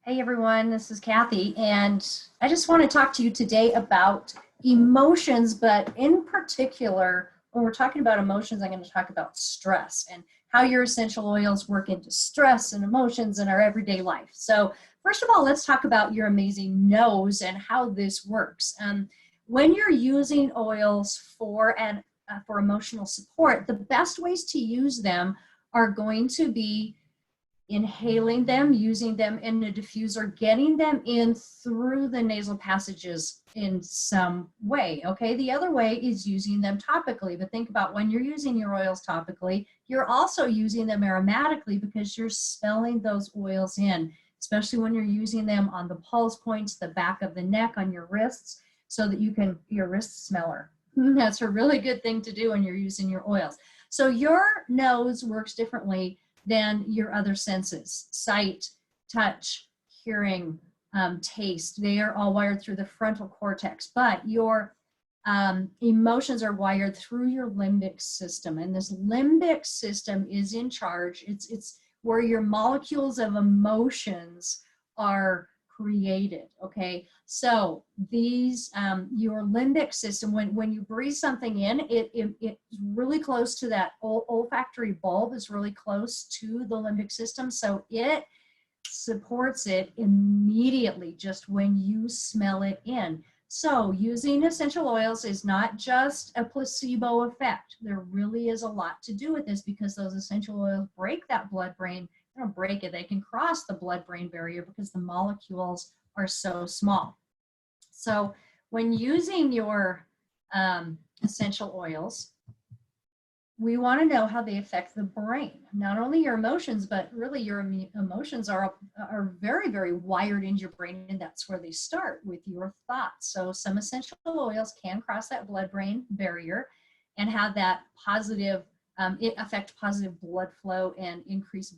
Hey everyone, this is Kathy, and I just want to talk to you today about emotions, but in particular, when we're talking about emotions, I'm going to talk about stress and how your essential oils work into stress and emotions in our everyday life. So first of all, let's talk about your amazing nose and how this works. When you're using oils for emotional support, the best ways to use them are going to be inhaling them, using them in a diffuser, getting them in through the nasal passages in some way, okay? The other way is using them topically, but think about when you're using your oils topically, you're also using them aromatically because you're smelling those oils in, especially when you're using them on the pulse points, the back of the neck, on your wrists, so that you can, your wrist smeller. That's a really good thing to do when you're using your oils. So your nose works differently than your other senses: sight, touch, hearing, taste. They are all wired through the frontal cortex, but your emotions are wired through your limbic system, and this limbic system is in charge. It's where your molecules of emotions are created. Okay, so these your limbic system, when you breathe something in, it's really close to that olfactory bulb, is really close to the limbic system, so it supports it immediately just when you smell it in. So using essential oils is not just a placebo effect. There really is a lot to do with this because those essential oils break that blood-brain, they don't break it, they can cross the blood-brain barrier because the molecules are so small. So when using your essential oils, we want to know how they affect the brain, not only your emotions, but really your emotions are very, very wired into your brain, and that's where they start with your thoughts. So some essential oils can cross that blood-brain barrier and have that positive, it affect positive blood flow and increase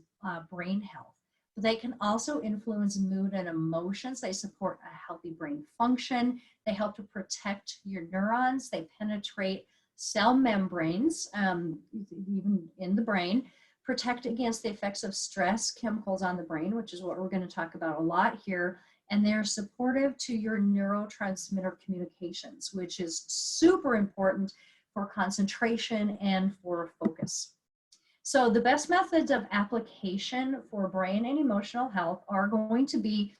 brain health. But they can also influence mood and emotions. They support a healthy brain function. They help to protect your neurons. They penetrate cell membranes, even in the brain, protect against the effects of stress chemicals on the brain, which is what we're going to talk about a lot here. And they're supportive to your neurotransmitter communications, which is super important for concentration and for focus. So the best methods of application for brain and emotional health are going to be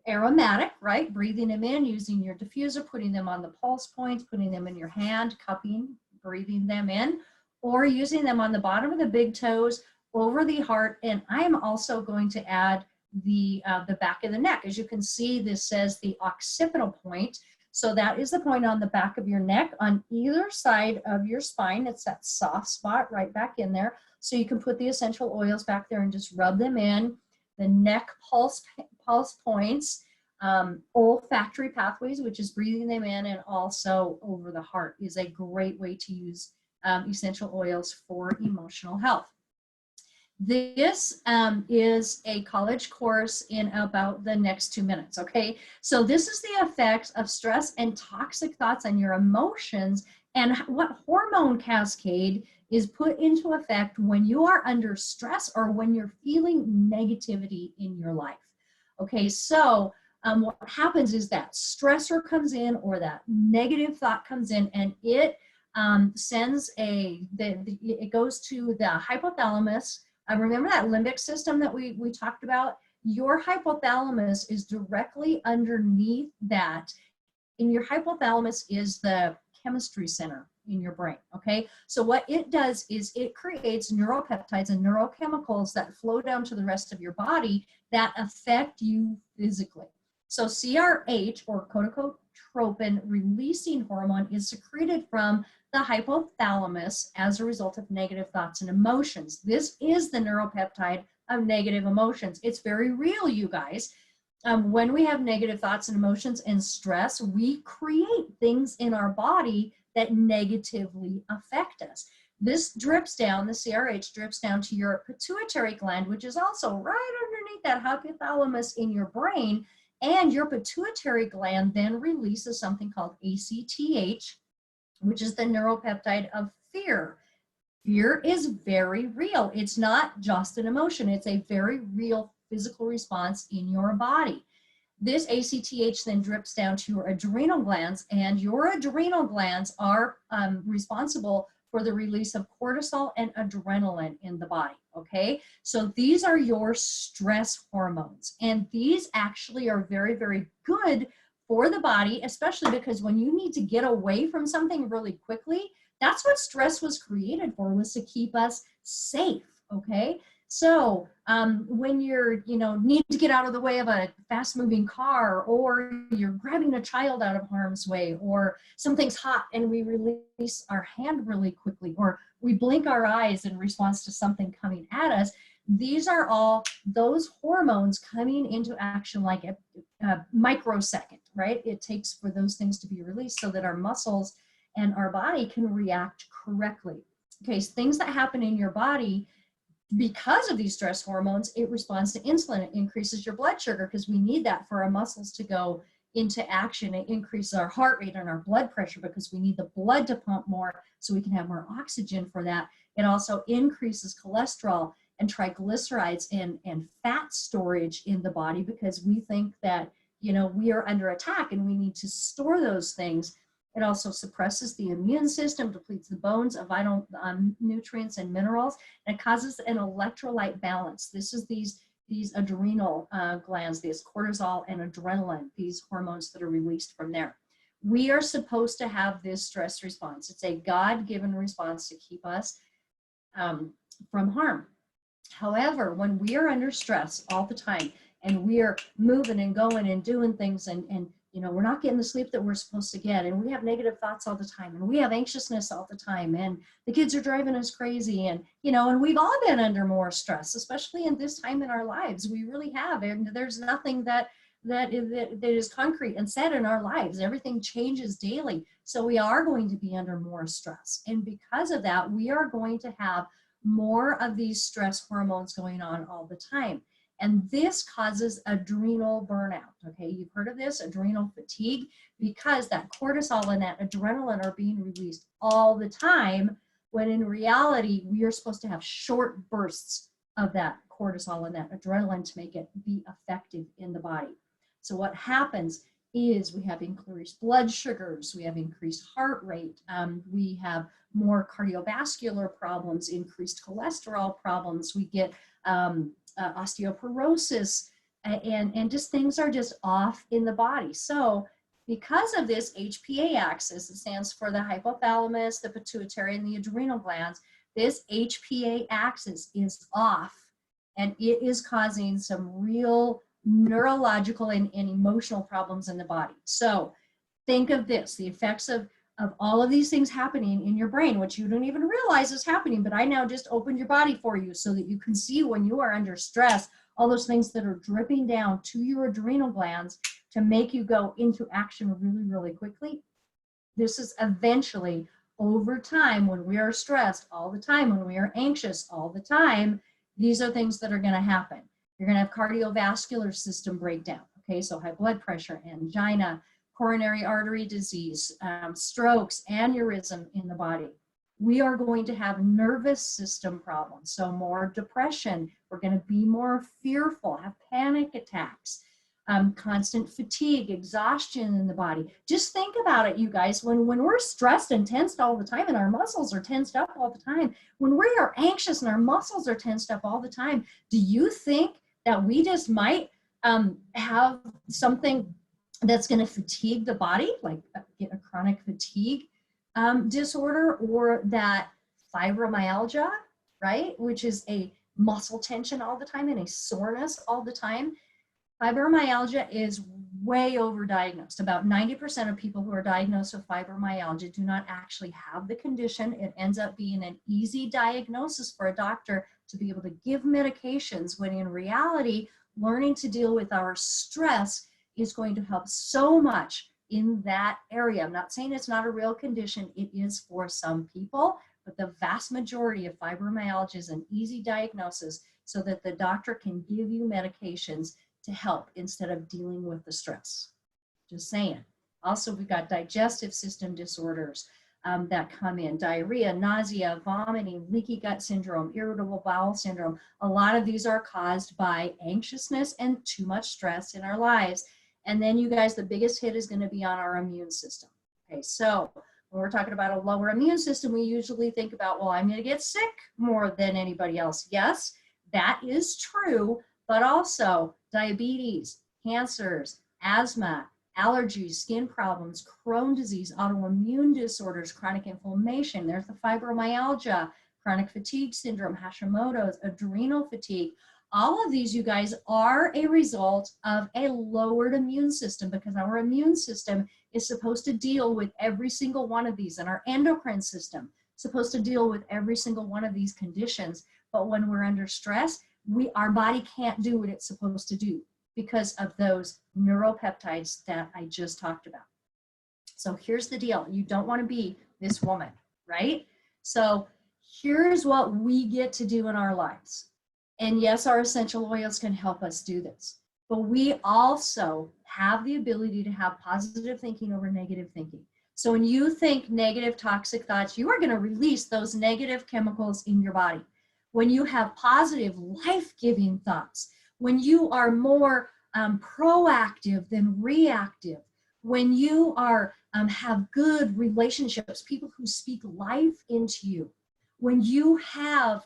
aromatic, right? Breathing them in, using your diffuser, putting them on the pulse points, putting them in your hand, cupping, breathing them in, or using them on the bottom of the big toes, over the heart. And I am also going to add the back of the neck. As you can see, this says the occipital point. So that is the point on the back of your neck on either side of your spine. It's that soft spot right back in there. So you can put the essential oils back there and just rub them in. The neck pulse points, olfactory pathways, which is breathing them in, and also over the heart is a great way to use essential oils for emotional health. This is a college course in about the next 2 minutes, okay? So this is the effects of stress and toxic thoughts on your emotions, and what hormone cascade is put into effect when you are under stress or when you're feeling negativity in your life. Okay, so what happens is that stressor comes in, or that negative thought comes in, and it sends it goes to the hypothalamus. Remember that limbic system that we talked about? Your hypothalamus is directly underneath that. And your hypothalamus is the chemistry center in your brain, okay? So what it does is it creates neuropeptides and neurochemicals that flow down to the rest of your body that affect you physically. So CRH, or corticotropin releasing hormone, is secreted from the hypothalamus as a result of negative thoughts and emotions. This is the neuropeptide of negative emotions. It's very real, you guys. When we have negative thoughts and emotions and stress, we create things in our body that negatively affect us. This drips down, the CRH drips down to your pituitary gland, which is also right underneath that hypothalamus in your brain. And your pituitary gland then releases something called ACTH, which is the neuropeptide of fear. Fear is very real. It's not just an emotion. It's a very real physical response in your body. This ACTH then drips down to your adrenal glands, and your adrenal glands are responsible for the release of cortisol and adrenaline in the body, okay? So these are your stress hormones, and these actually are very, very good for the body, especially because when you need to get away from something really quickly, that's what stress was created for, was to keep us safe, okay? So when you're, need to get out of the way of a fast moving car, or you're grabbing a child out of harm's way, or something's hot and we release our hand really quickly, or we blink our eyes in response to something coming at us, these are all those hormones coming into action like a microsecond, right? It takes for those things to be released so that our muscles and our body can react correctly. Okay, so things that happen in your body because of these stress hormones, it responds to insulin. It increases your blood sugar because we need that for our muscles to go into action. It increases our heart rate and our blood pressure because we need the blood to pump more so we can have more oxygen for that. It also increases cholesterol and triglycerides and fat storage in the body because we think that, we are under attack and we need to store those things. It also suppresses the immune system, depletes the bones of vital nutrients and minerals, and it causes an electrolyte balance. This is these adrenal glands, these cortisol and adrenaline, these hormones that are released from there. We are supposed to have this stress response. It's a God-given response to keep us from harm. However, when we are under stress all the time and we are moving and going and doing things and we're not getting the sleep that we're supposed to get, and we have negative thoughts all the time, and we have anxiousness all the time, and the kids are driving us crazy, and and we've all been under more stress, especially in this time in our lives. We really have, and there's nothing that is concrete and set in our lives. Everything changes daily, so we are going to be under more stress, and because of that, we are going to have more of these stress hormones going on all the time. And this causes adrenal burnout, okay? You've heard of this, adrenal fatigue, because that cortisol and that adrenaline are being released all the time, when in reality, we are supposed to have short bursts of that cortisol and that adrenaline to make it be effective in the body. So what happens is we have increased blood sugars, we have increased heart rate, we have more cardiovascular problems, increased cholesterol problems, we get osteoporosis, and just things are just off in the body. So because of this HPA axis, it stands for the hypothalamus, the pituitary, and the adrenal glands, this HPA axis is off, and it is causing some real neurological and emotional problems in the body. So think of this, the effects of all of these things happening in your brain, which you don't even realize is happening, but I now just opened your body for you so that you can see when you are under stress, all those things that are dripping down to your adrenal glands to make you go into action really, really quickly. This is eventually, over time, when we are stressed all the time, when we are anxious all the time, these are things that are going to happen. You're going to have cardiovascular system breakdown, okay? So high blood pressure, angina, coronary artery disease, strokes, aneurysm in the body. We are going to have nervous system problems, so more depression. We're going to be more fearful, have panic attacks, constant fatigue, exhaustion in the body. Just think about it, you guys. When we're stressed and tensed all the time and our muscles are tensed up all the time, when we are anxious and our muscles are tensed up all the time, do you think that we just might have something that's going to fatigue the body, like get a chronic fatigue disorder, or that fibromyalgia, right? Which is a muscle tension all the time and a soreness all the time. Fibromyalgia is way overdiagnosed. About 90% of people who are diagnosed with fibromyalgia do not actually have the condition. It ends up being an easy diagnosis for a doctor to be able to give medications, when in reality, learning to deal with our stress is going to help so much in that area. I'm not saying it's not a real condition. It is for some people, but the vast majority of fibromyalgia is an easy diagnosis so that the doctor can give you medications to help instead of dealing with the stress. Just saying. Also, we've got digestive system disorders, that come in: diarrhea, nausea, vomiting, leaky gut syndrome, irritable bowel syndrome. A lot of these are caused by anxiousness and too much stress in our lives. And then, you guys, the biggest hit is going to be on our immune system. Okay, so when we're talking about a lower immune system, we usually think about, well, I'm going to get sick more than anybody else. Yes, that is true, but also diabetes, cancers, asthma, allergies, skin problems, Crohn's disease, autoimmune disorders, chronic inflammation. There's the fibromyalgia, chronic fatigue syndrome, Hashimoto's, adrenal fatigue. All of these, you guys, are a result of a lowered immune system, because our immune system is supposed to deal with every single one of these, and our endocrine system is supposed to deal with every single one of these conditions. But when we're under stress, our body can't do what it's supposed to do because of those neuropeptides that I just talked about. So here's the deal. You don't want to be this woman, right? So here's what we get to do in our lives. And yes, our essential oils can help us do this, but we also have the ability to have positive thinking over negative thinking. So when you think negative, toxic thoughts, you are going to release those negative chemicals in your body. When you have positive, life-giving thoughts, when you are more proactive than reactive, when you are have good relationships, people who speak life into you, when you have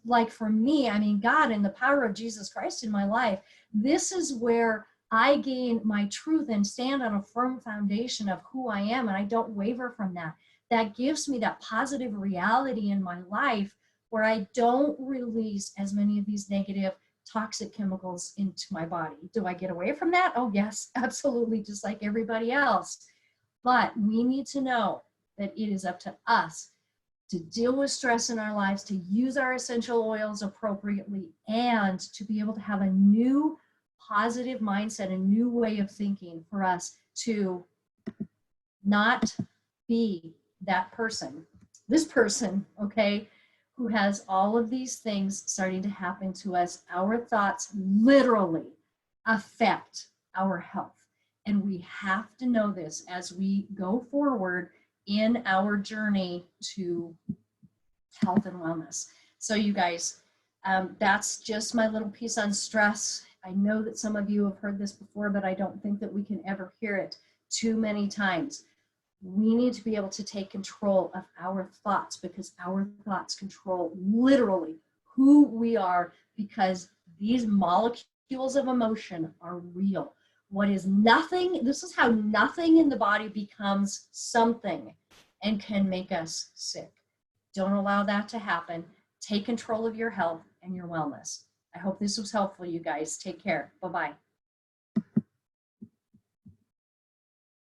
like for me, I mean, God and the power of Jesus Christ in my life, this is where I gain my truth and stand on a firm foundation of who I am, and I don't waver from that. That gives me that positive reality in my life where I don't release as many of these negative toxic chemicals into my body. Do I get away from that? Oh yes, absolutely, just like everybody else. But we need to know that it is up to us to deal with stress in our lives, to use our essential oils appropriately, and to be able to have a new positive mindset, a new way of thinking for us to not be that person, this person, okay, who has all of these things starting to happen to us. Our thoughts literally affect our health. And we have to know this as we go forward in our journey to health and wellness. So you guys, that's just my little piece on stress. I know that some of you have heard this before, but I don't think that we can ever hear it too many times. We need to be able to take control of our thoughts, because our thoughts control literally who we are, because these molecules of emotion are real. What is nothing, this is how nothing in the body becomes something and can make us sick. Don't allow that to happen. Take control of your health and your wellness. I hope this was helpful, you guys. Take care. Bye-bye.